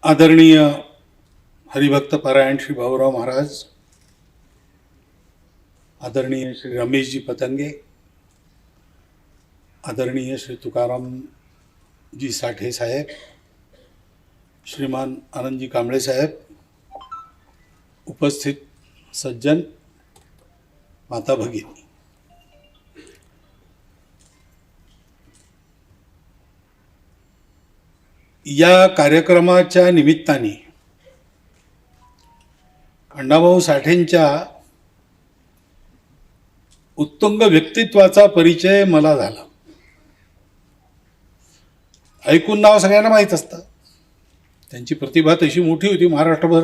आदरणीय हरिभक्त पारायण श्री भाऊराव महाराज, आदरणीय श्री रमेशजी पतंगे, आदरणीय श्री तुकारामजी साठे साहेब, श्रीमान आनंदजी कांबळे साहेब, उपस्थित सज्जन, माता भगिनी, या कार्यक्रमाच्या निमित्ताने अण्णाभाऊ साठेंच्या उत्तुंग व्यक्तित्वाचा परिचय मला झाला. ऐकून नाव सगळ्यांना माहीत असतं. त्यांची प्रतिभा तशी मोठी होती, महाराष्ट्रभर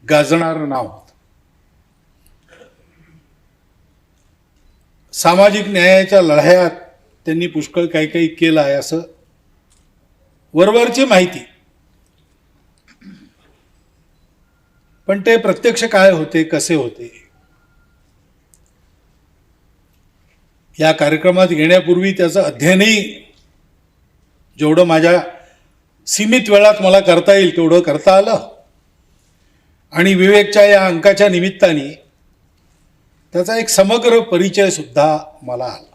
गाजणारं नाव होतं. सामाजिक न्यायाच्या लढ्यात त्यांनी पुष्कळ काही काही केलं आहे असं वरवरची माहिती, पण ते प्रत्यक्ष काय होते, कसे होते, या कार्यक्रमात येण्यापूर्वी त्याचं अध्ययनही जेवढं माझ्या सीमित वेळात मला करता येईल तेवढं करता आलं. आणि विवेकच्या या अंकाच्या निमित्ताने त्याचा एक समग्र परिचय सुद्धा मला आला.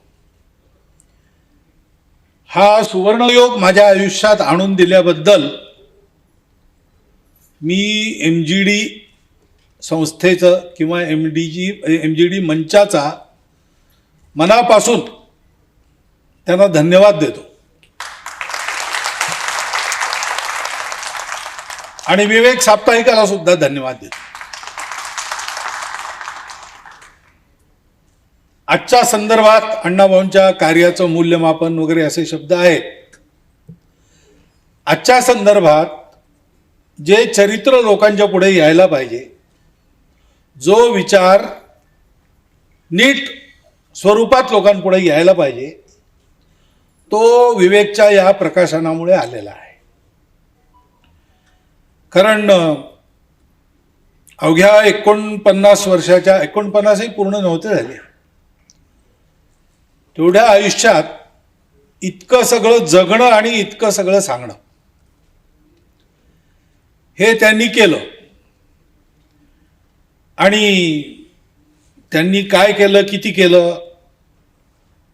हा सुवर्णयोग माझ्या आयुष्यात आणून दिल्याबद्दल मी MGD संस्थेचं किंवा MGD मंचाचा मनापासून त्यांना धन्यवाद देतो. आणि विवेक साप्ताहिकाला सुद्धा धन्यवाद देतो. आजच्या संदर्भात अण्णाभाऊंच्या कार्याचं मूल्यमापन वगैरे असे शब्द आहेत. आजच्या संदर्भात जे चरित्र लोकांच्या पुढे यायला पाहिजे, जो विचार नीट स्वरूपात लोकांपुढे यायला पाहिजे, तो विवेकच्या या प्रकाशनामुळे आलेला आहे. कारण अवघ्या 49 वर्षाच्या, 49ही पूर्ण नव्हते झाले, तेवढ्या आयुष्यात इतकं सगळं जगणं आणि इतकं सगळं सांगणं हे त्यांनी केलं. आणि त्यांनी काय केलं, किती केलं,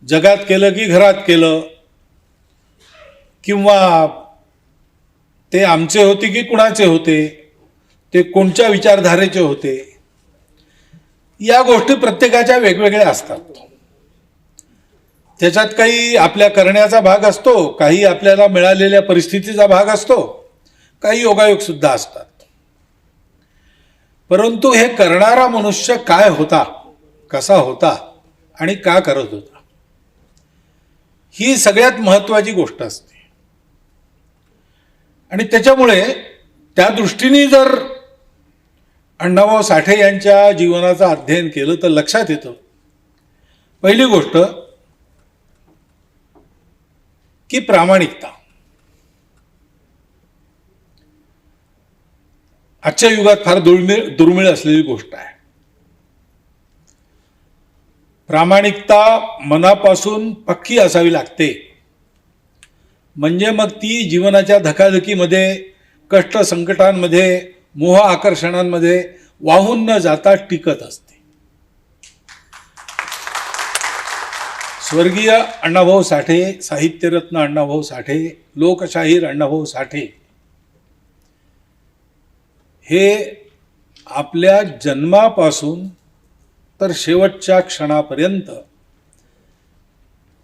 जगात केलं की घरात केलं, किंवा ते आमचे होते की कुणाचे होते, ते कोणत्या विचारधारेचे होते, या गोष्टी प्रत्येकाच्या वेगवेगळ्या असतात. त्याच्यात काही आपल्या करण्याचा भाग असतो, काही आपल्याला मिळालेल्या परिस्थितीचा भाग असतो, काही योगायोग सुद्धा असतात. परंतु हे करणारा मनुष्य काय होता, कसा होता आणि का करत होता, ही सगळ्यात महत्त्वाची गोष्ट असते. आणि त्याच्यामुळे त्या दृष्टीने जर अण्णाभाऊ साठे यांच्या जीवनाचं अध्ययन केलं तर लक्षात येतं, पहिली गोष्ट की प्रामाणिकता. आजच्या युगात फार दुर्मिळ असलेली गोष्ट आहे. प्रामाणिकता मनापासून पक्की असावी लागते, म्हणजे मग ती जीवनाच्या धकाधकीमध्ये, कष्ट संकटांमध्ये, मोह आकर्षणांमध्ये वाहून न जाता टिकत असते. स्वर्गीय अण्णाभाऊ साठे, साहित्यरत्न अण्णाभाऊ साठे, लोकशाहीर अण्णाभाऊ साठे हे आपल्या जन्मापासून तर शेवटच्या क्षणापर्यंत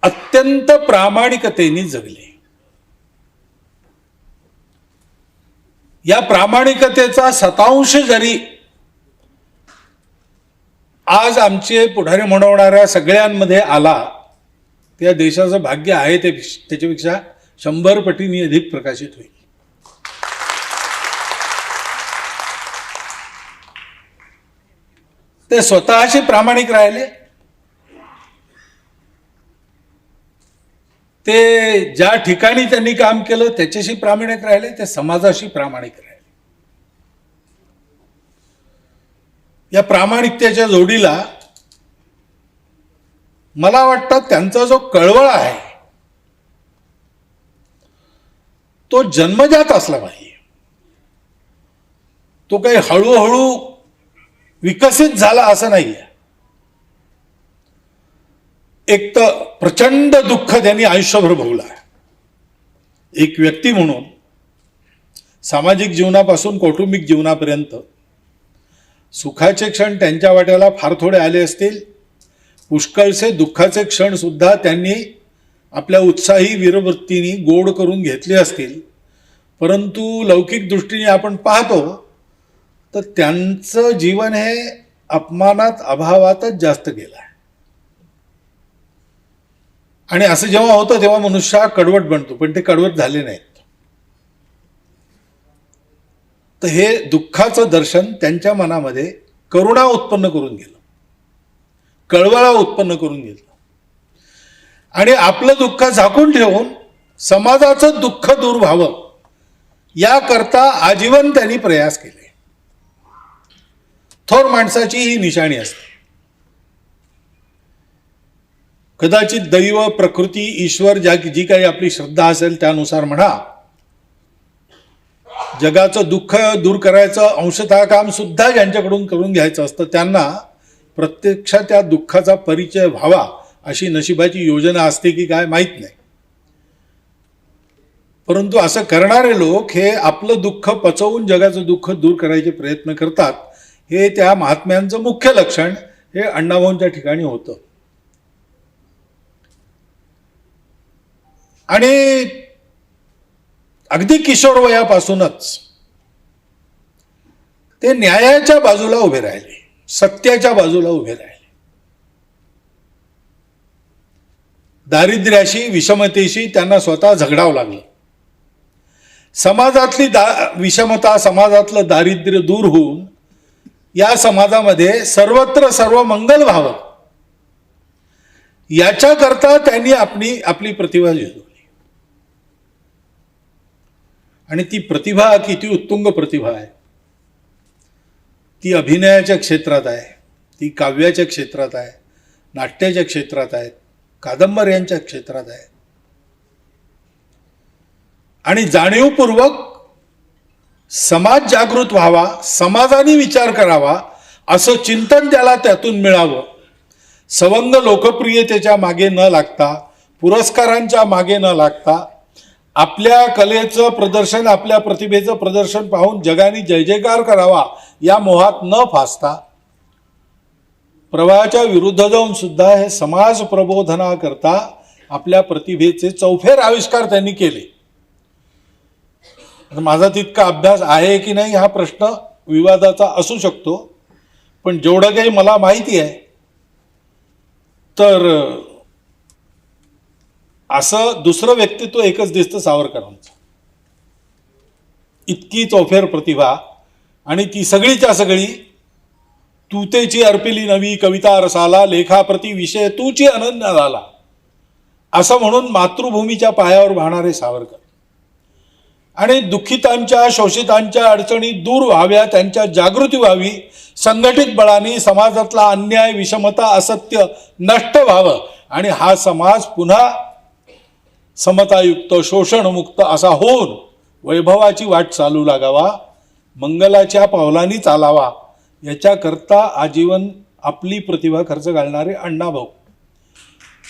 अत्यंत प्रामाणिकतेने जगले. या प्रामाणिकतेचा शतांश जरी आज आमचे पुढारी म्हणवणाऱ्या सगळ्यांमध्ये आला, त्या देशाचं भाग्य आहे ते त्याच्यापेक्षा 100 पटींनी अधिक प्रकाशित होईल. ते स्वतःशी प्रामाणिक राहिले, ते ज्या ठिकाणी त्यांनी काम केलं त्याच्याशी प्रामाणिक राहिले, ते समाजाशी प्रामाणिक राहिले. या प्रामाणिकतेच्या जोडीला मला वाटतं त्यांचा जो कळवळ आहे तो जन्मजात असला पाहिजे. तो काही हळूहळू विकसित झाला असं नाही आहे. एक तर प्रचंड दुःख त्यांनी आयुष्यभर भोगलं आहे. एक व्यक्ती म्हणून सामाजिक जीवनापासून कौटुंबिक जीवनापर्यंत सुखाचे क्षण त्यांच्या वाट्याला फार थोडे आले असतील. पुष्कळसे दुःखाचे क्षण सुद्धा त्यांनी आपल्या उत्साही वीरवृत्तीने गोड करून घेतले असतील. परंतु लौकिक दृष्टीने आपण पाहतो तर त्यांचं जीवन हे अपमानात अभावातच जास्त गेलं आहे. आणि असं जेव्हा होतं तेव्हा मनुष्य हा कडवट बनतो, पण ते कडवट झाले नाहीत. तर हे दुःखाचं दर्शन त्यांच्या मनामध्ये करुणा उत्पन्न करून गेलं, कळवळा उत्पन्न करून गेलं. आणि आपलं दुःख झाकून ठेवून समाजाचं दुःख दूर व्हावं याकरता आजीवन त्यांनी प्रयास केले. थोर माणसाची ही निशाणी असते. कदाचित दैव, प्रकृती, ईश्वर जी काही आपली श्रद्धा असेल त्यानुसार म्हणा, जगाचं दुःख दूर करायचं अंशतः काम सुद्धा ज्यांच्याकडून करून घ्यायचं असतं त्यांना प्रत्यक्षात त्या दुःखाचा परिचय व्हावा अशी नशिबाची योजना असते की काय माहीत नाही. परंतु असं करणारे लोक हे आपलं दुःख पचवून जगाचं दुःख दूर करायचे प्रयत्न करतात. हे त्या महात्म्यांचं मुख्य लक्षण हे अण्णाभाऊंच्या ठिकाणी होतं. आणि अगदी किशोरवयापासूनच ते न्यायाच्या बाजूला उभे राहिले, सत्याच्या बाजूला उभे राहिले. दारिद्र्याशी, विषमतेशी त्यांना स्वतः झगडावं लागलं. समाजातली विषमता, समाजातलं दारिद्र्य दूर होऊन या समाजामध्ये सर्वत्र सर्व मंगल व्हावं याच्याकरता त्यांनी आपली प्रतिभा झिजवली. आणि ती प्रतिभा किती उत्तुंग प्रतिभा आहे. ती अभिनयाच्या क्षेत्रात आहे, ती काव्याच्या क्षेत्रात आहे, नाट्याच्या क्षेत्रात आहे, कादंबऱ्यांच्या क्षेत्रात आहे. आणि जाणीवपूर्वक समाज जागृत व्हावा, समाजाने विचार करावा असं चिंतन त्याला त्यातून मिळावं. सवंग लोकप्रियतेच्या मागे न लागता, पुरस्कारांच्या मागे न लागता, आपल्या कलेचं प्रदर्शन, आपल्या प्रतिभेचं प्रदर्शन पाहून जगाने जय जयकार करावा या मोहात न फासता प्रवाहाच्या विरुद्ध जाऊन सुद्धा हे समाज प्रबोधनाकरता आपल्या प्रतिभेचे चौफेर आविष्कार त्यांनी केले. माझा तितका अभ्यास आहे की नाही हा प्रश्न विवादाचा असू शकतो, पण जेवढं काही मला माहिती आहे तर असं दुसरं व्यक्तित्व एकच दिसतं सावरकरांचं. इतकी चौफेर प्रतिभा आणि ती सगळीच्या सगळी तूतेची अर्पिली नवी कविता रसाला, लेखाप्रती विषय तूची अनन्य झाला असं म्हणून मातृभूमीच्या पायावर वाहणारे सावरकर. आणि दुःखितांच्या, शोषितांच्या अडचणी दूर व्हाव्या, त्यांच्या जागृती व्हावी, संघटित बळाने समाजातला अन्याय, विषमता, असत्य नष्ट व्हावं आणि हा समाज पुन्हा समतायुक्त, शोषणमुक्त असा होऊन वैभवाची वाट चालू लागावा, मंगलाच्या पावलांनी चालावा याच्याकरता आजीवन आपली प्रतिभा खर्च घालणारे अण्णाभाऊ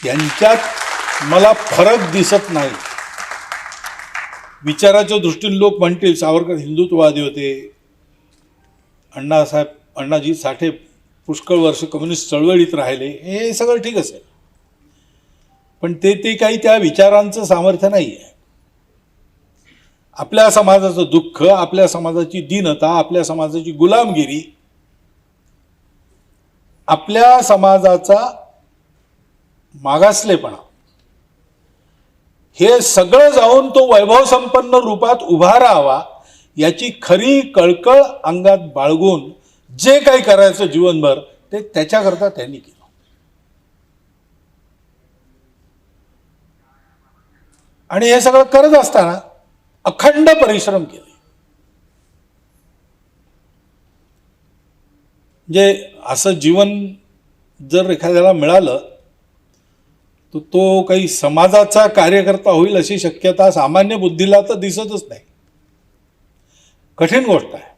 यांच्यात मला फरक दिसत नाही. विचाराच्या दृष्टीने लोक म्हणतील सावरकर हिंदुत्ववादी होते, अण्णाजी साठे पुष्कळ वर्ष कम्युनिस्ट चळवळीत राहिले, हे सगळं ठीक असेल, पण ते काही त्या विचारांचं सामर्थ्य नाही आहे. आपल्या समाजाचं दुःख, आपल्या समाजाची दीनता, आपल्या समाजाची गुलामगिरी, आपल्या समाजाचा मागासलेपणा हे सगळं जाऊन तो वैभव संपन्न रूपात उभा राहावा याची खरी कळकळ अंगात बाळगून जे काही करायचं जीवनभर ते त्याच्याकरता त्यांनी केलं. आणि हे सगळं करत असताना अखंड परिश्रम केले. म्हणजे असं जीवन जर एखाद्याला मिळालं तर तो काही समाजाचा कार्यकर्ता होईल अशी शक्यता सामान्य बुद्धीला तर दिसतच नाही. कठीण गोष्ट आहे.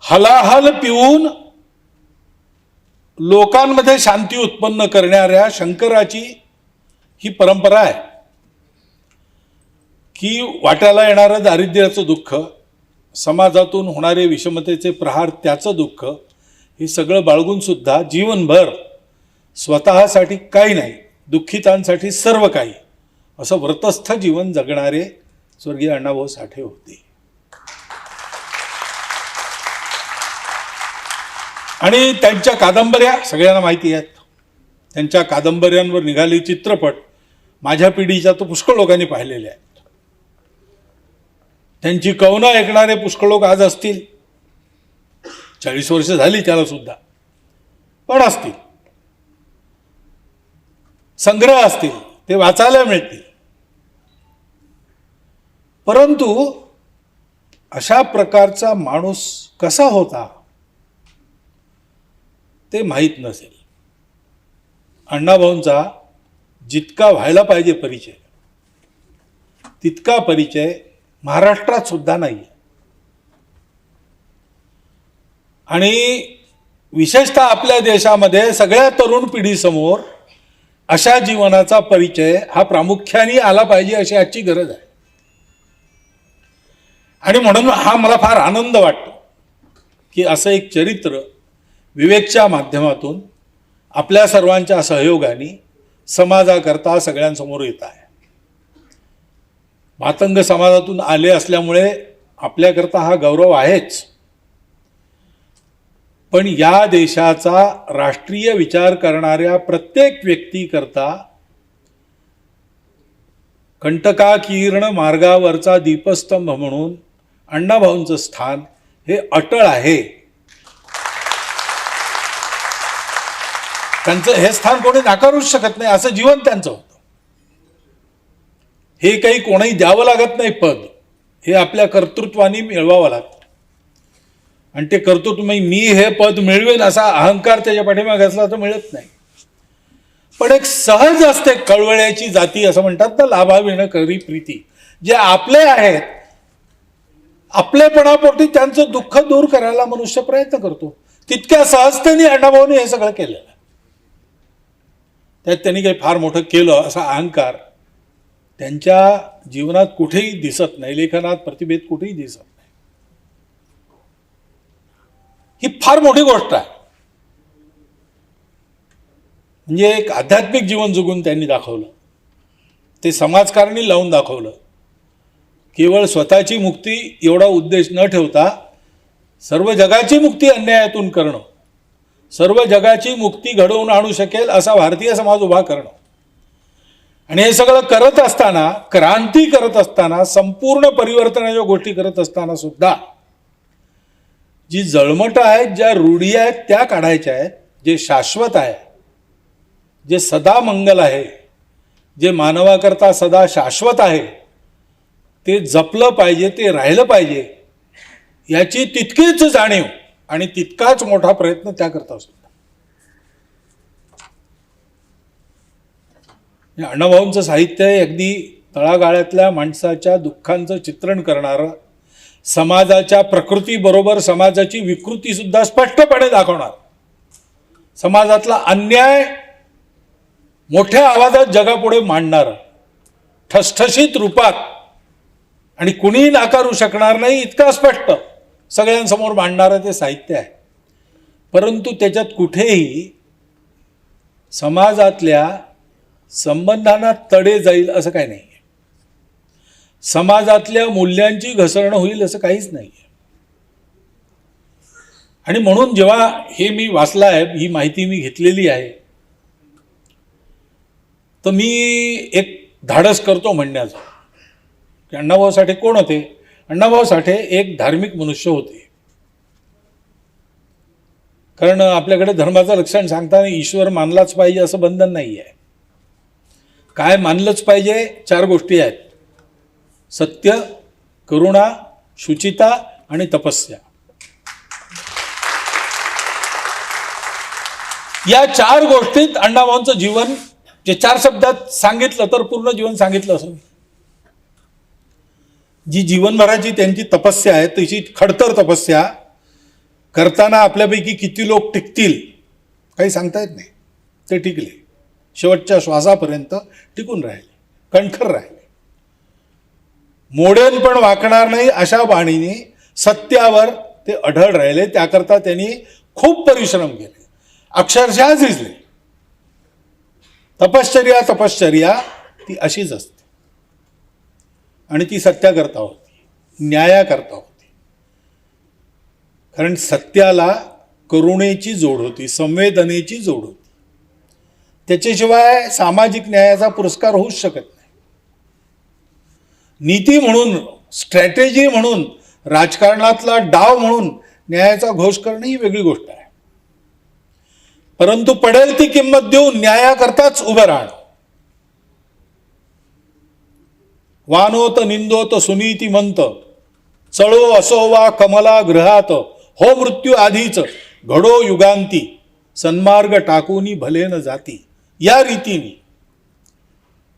हलाहल पिऊन लोकांमध्ये शांती उत्पन्न करणाऱ्या शंकराची ही परंपरा आहे की वाट्याला येणारं दारिद्र्याचं दुःख, समाजातून होणारे विषमतेचे प्रहार त्याचं दुःख, हे सगळं बाळगून सुद्धा जीवनभर स्वतःसाठी काही नाही, दुःखितांसाठी सर्व काही, असं व्रतस्थ जीवन जगणारे स्वर्गीय अण्णाभाऊ साठे होते. आणि त्यांच्या कादंबऱ्या सगळ्यांना माहिती आहेत. त्यांच्या कादंबऱ्यांवर निघाले चित्रपट माझ्या पिढीच्या तो पुष्कळ लोकांनी पाहिलेले आहेत. त्यांची कवनं ऐकणारे पुष्कळ लोक आज असतील. 40 वर्ष झाली त्याला सुद्धा, पण असतील. संग्रह असतील, ते वाचायला मिळतील. परंतु अशा प्रकारचा माणूस कसा होता ते माहीत नसेल. अण्णाभाऊंचा जितका व्हायला पाहिजे परिचय, तितका परिचय महाराष्ट्रात सुद्धा नाही. आणि विशेषतः आपल्या देशामध्ये सगळ्या तरुण पिढीसमोर अशा जीवनाचा परिचय हा प्रामुख्याने आला पाहिजे, अशी आजची गरज आहे. आणि म्हणून हा मला फार आनंद वाटतो की असं एक चरित्र विवेकच्या माध्यमातून आपल्या सर्वांच्या सहयोगाने समाजाकरता सगळ्यांसमोर येत आहे. मातंग समाजातून आले असल्यामुळे आपल्याकरता हा गौरव आहेच. पण या देशाचा राष्ट्रीय विचार करणाऱ्या प्रत्येक व्यक्तीकरता कंटकाकीर्ण मार्गावरचा दीपस्तंभ म्हणून अण्णाभाऊंचं स्थान हे अटळ आहे. त्यांचं हे स्थान कोणी नाकारूच शकत नाही. असं जीवन त्यांचं होतं. हे काही कोणाही द्यावं लागत नाही पद, हे आपल्या कर्तृत्वाने मिळवावं लागतं. आणि ते कर्तृत्व मी हे पद मिळवेन असा अहंकार त्याच्या पाठीमागे असला तर मिळत नाही. पण एक सहज असते कळवळ्याची जाती, असं म्हणतात ना, लाभाविण करी प्रीती. जे आपले आहेत, आपलेपणापोटी त्यांचं दुःख दूर करायला मनुष्य प्रयत्न करतो. तितक्या सहजतेने अण्णाभाऊने हे सगळं केलेलं. त्यात त्यांनी काही फार मोठं केलं असा अहंकार त्यांच्या जीवनात कुठेही दिसत नाही, लेखनात, प्रतिभेत कुठेही दिसत नाही. ही फार मोठी गोष्ट आहे. म्हणजे एक आध्यात्मिक जीवन जगून त्यांनी दाखवलं, ते समाजकारणी लावून दाखवलं. केवळ स्वतःची मुक्ती एवढा उद्देश न ठेवता सर्व जगाची मुक्ती अन्यायातून करणं, सर्व जगाची मुक्ती घडवून आणू शकेल असा भारतीय समाज उभा करणं. आणि हे सगळं करत असताना, क्रांती करत असताना, संपूर्ण परिवर्तनाच्या गोष्टी करत असताना सुद्धा जी जळमटं आहेत, ज्या रूढी आहेत त्या काढायच्या आहेत. जे शाश्वत आहे, जे सदा मंगल आहे, जे मानवाकरता सदा शाश्वत आहे, ते जपलं पाहिजे, ते राहिलं पाहिजे, याची तितकीच जाणीव आणि तितकाच मोठा प्रयत्न त्याकरता सुद्धा. अण्णाभाऊंचं साहित्य हे अगदी तळागाळातल्या माणसाच्या दुःखांचं चित्रण करणारं, समाजाच्या प्रकृतीबरोबर समाजाची विकृती सुद्धा स्पष्टपणे दाखवणार, समाजातला अन्याय मोठ्या आवाजात जगापुढे मांडणारं, ठसठशीत रूपात आणि कुणीही नाकारू शकणार नाही इतका स्पष्ट सगळ्यांसमोर मांडणारं ते साहित्य आहे. परंतु त्याच्यात कुठेही समाजातल्या संबंधांना तडे जाईल असं काही नाही. समाजातल्या मूल्यांची घसरण होईल असं काहीच नाही. आणि म्हणून जेव्हा हे मी वाचलं आहे, ही माहिती मी घेतलेली आहे, तर मी एक धाडस करतो म्हणण्याचं की अण्णाभाऊ साठे कोण होते. अण्णाभाऊ साठे एक धार्मिक मनुष्य होते. कारण आपल्याकडे धर्माचं लक्षण सांगताना ईश्वर मानलाच पाहिजे असं बंधन नाही आहे. काय मानलंच पाहिजे? 4 गोष्टी आहेत: सत्य, करुणा, शुचिता आणि तपस्या. या 4 गोष्टीत अण्णाभाऊंचं जीवन, जे 4 शब्दात सांगितलं तर पूर्ण जीवन सांगितलं असं. जी जीवनभराची त्यांची तपस्या आहे, तशी खडतर तपस्या, करताना आपल्यापैकी किती लोक टिकतील काही सांगता येत नाही. ते टिकले, शेवटच्या श्वासापर्यंत टिकून राहिले, कणखर राहिले. मोडेन पण वाकणार नाही अशा बाणीने सत्यावर ते अढळ राहिले. त्याकरता त्यांनी खूप परिश्रम केले, अक्षरशः झिजले. तपश्चर्या ती अशीच असते आणि ती सत्याकरता होती, न्यायाकरता होती. कारण सत्याला करुणेची जोड होती, संवेदनेची जोड होती. त्याच्याशिवाय सामाजिक न्यायाचा पुरस्कार होऊच शकत नाही. नीती म्हणून, स्ट्रॅटेजी म्हणून, राजकारणातला डाव म्हणून न्यायाचा घोष करणं ही वेगळी गोष्ट आहे. परंतु पडेल ती किंमत देऊन न्यायाकरताच उभं राहणं. वानोत निंदोत सुनीती मंत, चळो असो वा कमला गृहात, हो मृत्यू आधीच घडो युगांती, सन्मार्ग टाकूनी भले न जाती. या रीतीने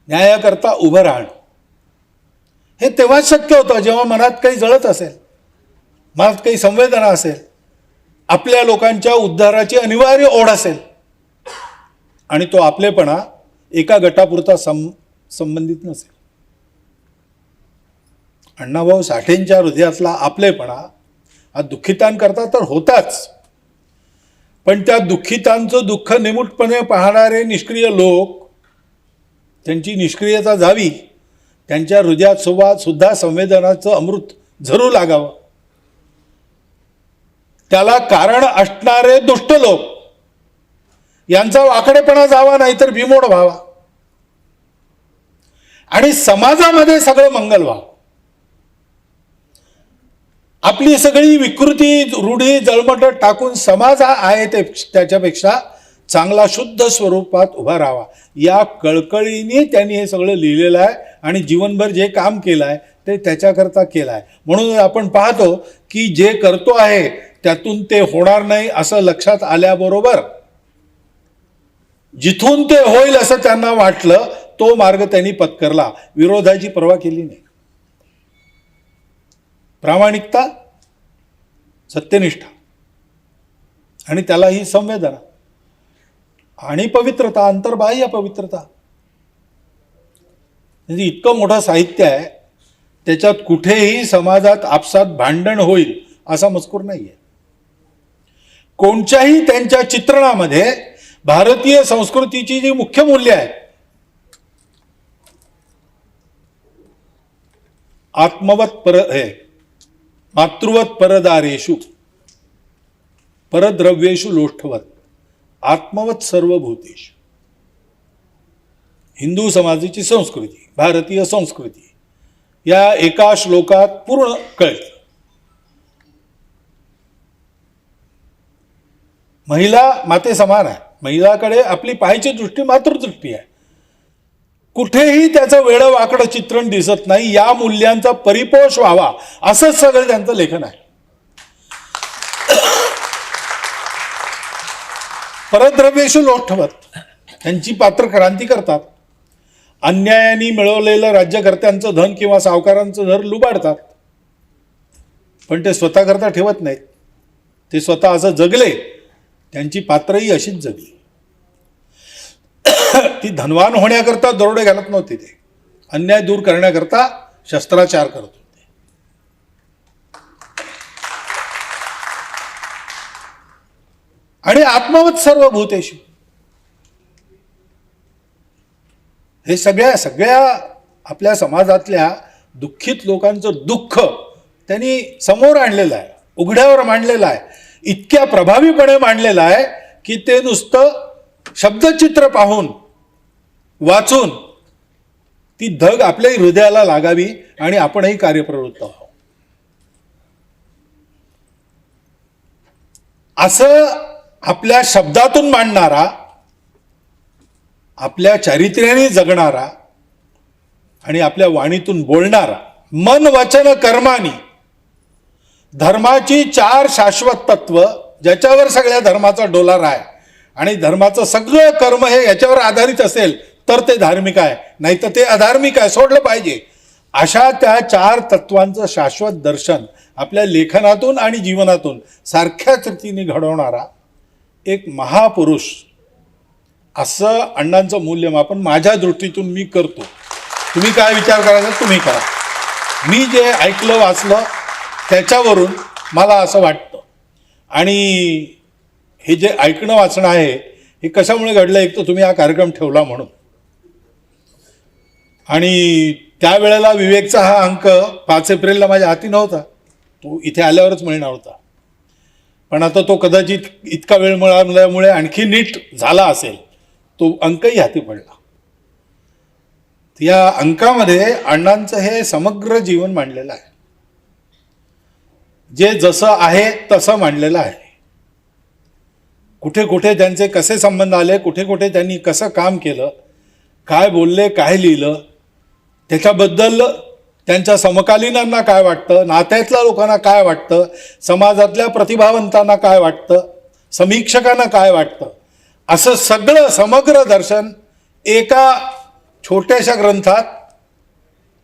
न्यायाकरता उभं राहणं हे तेव्हाच शक्य होतं जेव्हा मनात काही जळत असेल, मनात काही संवेदना असेल, आपल्या लोकांच्या उद्धाराची अनिवार्य ओढ असेल आणि तो आपलेपणा एका गटापुरता संबंधित नसेल. अण्णाभाऊ साठेंच्या हृदयातला आपलेपणा हा दुःखितांकरता तर होताच, पण त्या दुःखितांचं दुःख निमूटपणे पाहणारे निष्क्रिय लोक, त्यांची निष्क्रियता जावी, त्यांच्या हृदयात सुद्धा संवेदनाचं अमृत झरू लागावं, त्याला कारण असणारे दुष्ट लोक यांचा वाकडेपणा जावा, नाहीतर बिमोड व्हावा आणि समाजामध्ये सगळं मंगल व्हावं. आपली सगळी विकृती, रूढी, जळमट टाकून समाज हा आहे ते त्याच्यापेक्षा चांगला शुद्ध स्वरूपात उभा राहावा, या कळकळीने त्यांनी हे सगळं लिहिलेलं आहे आणि जीवनभर जे काम केलं आहे ते त्याच्याकरता केलं आहे. म्हणून आपण पाहतो की जे करतो आहे त्यातून ते होणार नाही असं लक्षात आल्याबरोबर जिथून ते होईल असं त्यांना वाटलं तो मार्ग त्यांनी पत्करला. विरोधाची पर्वा केली नाही. प्रामाणिकता, सत्यनिष्ठा आणि त्याला ही संवेदना आणि पवित्रता, अंतर्बाह्य पवित्रता, म्हणजे इतकं मोठं साहित्य आहे, त्याच्यात कुठेही समाजात आपसात भांडण होईल असा मजकूर नाहीये. कोणत्याही त्यांच्या चित्रणामध्ये भारतीय संस्कृतीची जी मुख्य मूल्य आहेत, मातृवत परदारेषु परद्रव्येषु लोष्ठवत आत्मवत सर्वभूतेषु, हिंदू समाजाची संस्कृती, भारतीय संस्कृती या एका श्लोकात पूर्ण कळते. महिला माते समान आहे, महिलाकडे आपली पाहायची दृष्टी मातृदृष्टी आहे. कुठेही त्याचं वेडं वाकडं चित्रण दिसत नाही. या मूल्यांचा परिपोष व्हावा असंच सगळं त्यांचं लेखन आहे. परद्रव्येषु लोष्ठवत, त्यांची पात्र क्रांती करतात. अन्यायाने मिळवलेलं राज्यकर्त्यांचं धन किंवा सावकारांचं धन लुबाडतात, पण ते स्वतःकरता ठेवत नाहीत. ते स्वतः असं जगले, त्यांची पात्रही अशीच जगली. ती धनवान होण्याकरता दरोडे घालत नव्हते, ते अन्याय दूर करण्याकरता शस्त्राचार करत होते. आणि आत्मवत सर्व भूतेषु, हे सगळ्या आपल्या समाजातल्या दुःखित लोकांचं दुःख त्यांनी समोर आणलेलं आहे, उघड्यावर मांडलेलं आहे, इतक्या प्रभावीपणे मांडलेलं आहे की ते नुसतं शब्दचित्र पाहून वाचून ती धग आपल्या हृदयाला लागावी आणि आपणही कार्यप्रवृत्त व्हावं. असं आपल्या शब्दातून मांडणारा, आपल्या चारित्र्याने जगणारा आणि आपल्या वाणीतून बोलणारा, मन वचन कर्मानी धर्माची 4 शाश्वत तत्व, ज्याच्यावर सगळ्या धर्माचा डोलार आहे आणि धर्माचं सगळं कर्म हे याच्यावर आधारित असेल तर ते धार्मिक आहे, नाही तर ते अधार्मिक आहे, सोडलं पाहिजे. अशा त्या 4 तत्वांचं शाश्वत दर्शन आपल्या लेखनातून आणि जीवनातून सारख्याच रीतीने घडवणारा एक महापुरुष असं अण्णांचं मूल्यमापन माझ्या दृष्टीतून मी करतो. तुम्ही काय विचार करायचा तुम्ही करा. मी जे ऐकलं वाचलं त्याच्यावरून मला असं वाटतं. आणि हे जे ऐकणं वाचणं आहे हे कशामुळे घडलं, एक तर तुम्ही हा कार्यक्रम ठेवला म्हणून, आणि त्यावेळेला विवेकचा हा अंक 5 एप्रिलला माझ्या हाती नव्हता, तो इथे आल्यावरच मिळणार होता. पण आता तो कदाचित इतका वेळ मिळाल्यामुळे आणखी नीट झाला असेल, तो अंकही हाती पडला. या अंकामध्ये अण्णांचं हे समग्र जीवन मांडलेलं आहे, जे जसं आहे तसं मांडलेलं आहे. कुठे कुठे त्यांचे कसे संबंध आले, कुठे कुठे त्यांनी कसं काम केलं, काय बोलले, काय लिहिलं, त्याच्याबद्दल त्यांच्या समकालीनांना काय वाटतं, नात्यातल्या लोकांना काय वाटतं, समाजातल्या प्रतिभावंतांना काय वाटतं, समीक्षकांना काय वाटतं, असं सगळं समग्र दर्शन एका छोट्याशा ग्रंथात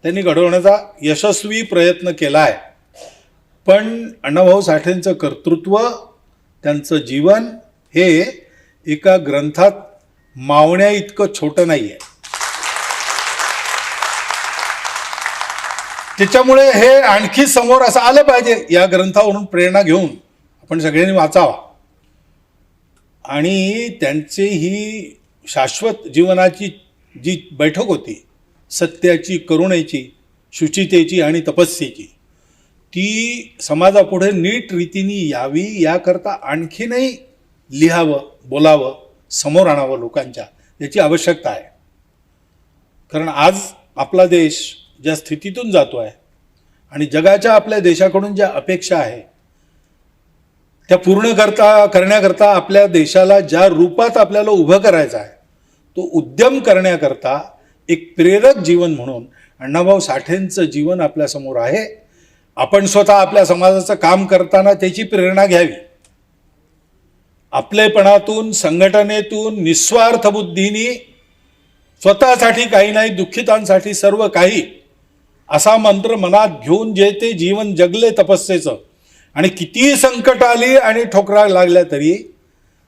त्यांनी घडवण्याचा यशस्वी प्रयत्न केला आहे. पण अण्णाभाऊ साठेंचं कर्तृत्व, त्यांचं जीवन हे एका ग्रंथात मावण्या इतकं छोटं नाही आहे. त्याच्यामुळे हे आणखी समोर असं आलं पाहिजे. या ग्रंथावरून प्रेरणा घेऊन आपण सगळ्यांनी वाचावा आणि त्यांची ही शाश्वत जीवनाची जी बैठक होती, सत्याची, करुणेची, शुचितेची आणि तपस्येची, ती समाजापुढे नीट रीतीने यावी याकरता आणखीनही लिहावं, बोलावं, समोर आणावं लोकांच्या, याची आवश्यकता आहे. कारण आज आपला देश ज्या स्थितीतून जातो आहे आणि जगाच्या आपल्या देशाकडून ज्या अपेक्षा आहे त्या पूर्ण करण्याकरता आपल्या देशाला ज्या रूपात आपल्याला उभं करायचं आहे, तो उद्यम करण्याकरता एक प्रेरक जीवन म्हणून अण्णाभाऊ साठेंचं जीवन आपल्यासमोर आहे. आपण स्वतः आपल्या समाजाचं काम करताना त्याची प्रेरणा घ्यावी. आपलेपणातून, संघटनेतून, निस्वार्थ बुद्धीने स्वतःसाठी काही नाही, दुःखितांसाठी सर्व काही, असा मंत्र मनात घेऊन जे ते जीवन जगले तपस्येचं, आणि कितीही संकट आली आणि ठोकरा लागल्या तरी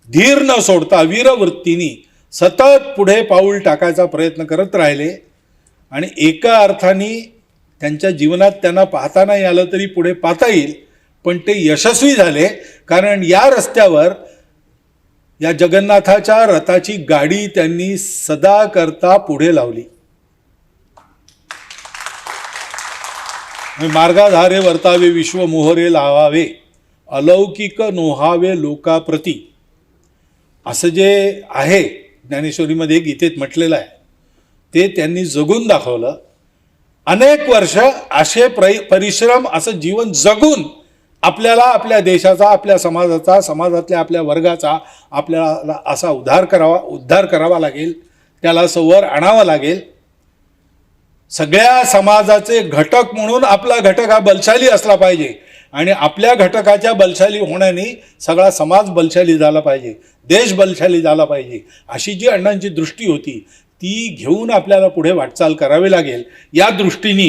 धीर न सोडता वीरवृत्तीने सतत पुढे पाऊल टाकायचा प्रयत्न करत राहिले. आणि एका अर्थाने त्यांच्या जीवनात त्यांना पाहता नाही आलं तरी पुढे पाहता येईल, पण ते यशस्वी झाले. कारण या रस्त्यावर, या जगन्नाथाच्या रथाची गाडी त्यांनी सदा करता पुढे लावली. मार्गाधारे वर्तावे, विश्व मोहरे लावावे, अलौकिक नोहावे लोकाप्रती, असं जे आहे ज्ञानेश्वरीमध्ये, गीतेत म्हटलेलं आहे, ते त्यांनी जगून दाखवलं. अनेक वर्ष असे परिश्रम, असं जीवन जगून आपल्याला आपल्या देशाचा, आपल्या समाजाचा, समाजातल्या आपल्या वर्गाचा आपल्याला असा उद्धार करावा लागेल, त्याला संवर आणावा लागेल. सगळ्या समाजाचे घटक म्हणून आपला घटक हा बलशाली असला पाहिजे, आणि आपल्या घटकाच्या बलशाली होण्याने सगळा समाज बलशाली झाला पाहिजे, देश बलशाली झाला पाहिजे, अशी जी अण्णांची दृष्टी होती ती घेऊन आपल्याला पुढे वाटचाल करावी लागेल. या दृष्टीने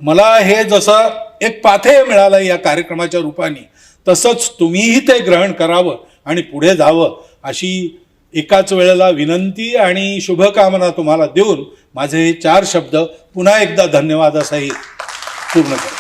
मला हे जसं एक पाथेय मिळालं या कार्यक्रमाच्या रूपाने, तसंच तुम्हीही ते ग्रहण करावं आणि पुढे जावं, अशी एकाच वेळेला विनंती आणि शुभकामना तुम्हाला देऊन माझे हे 4 शब्द पुन्हा एकदा धन्यवाद असाही पूर्ण करतो.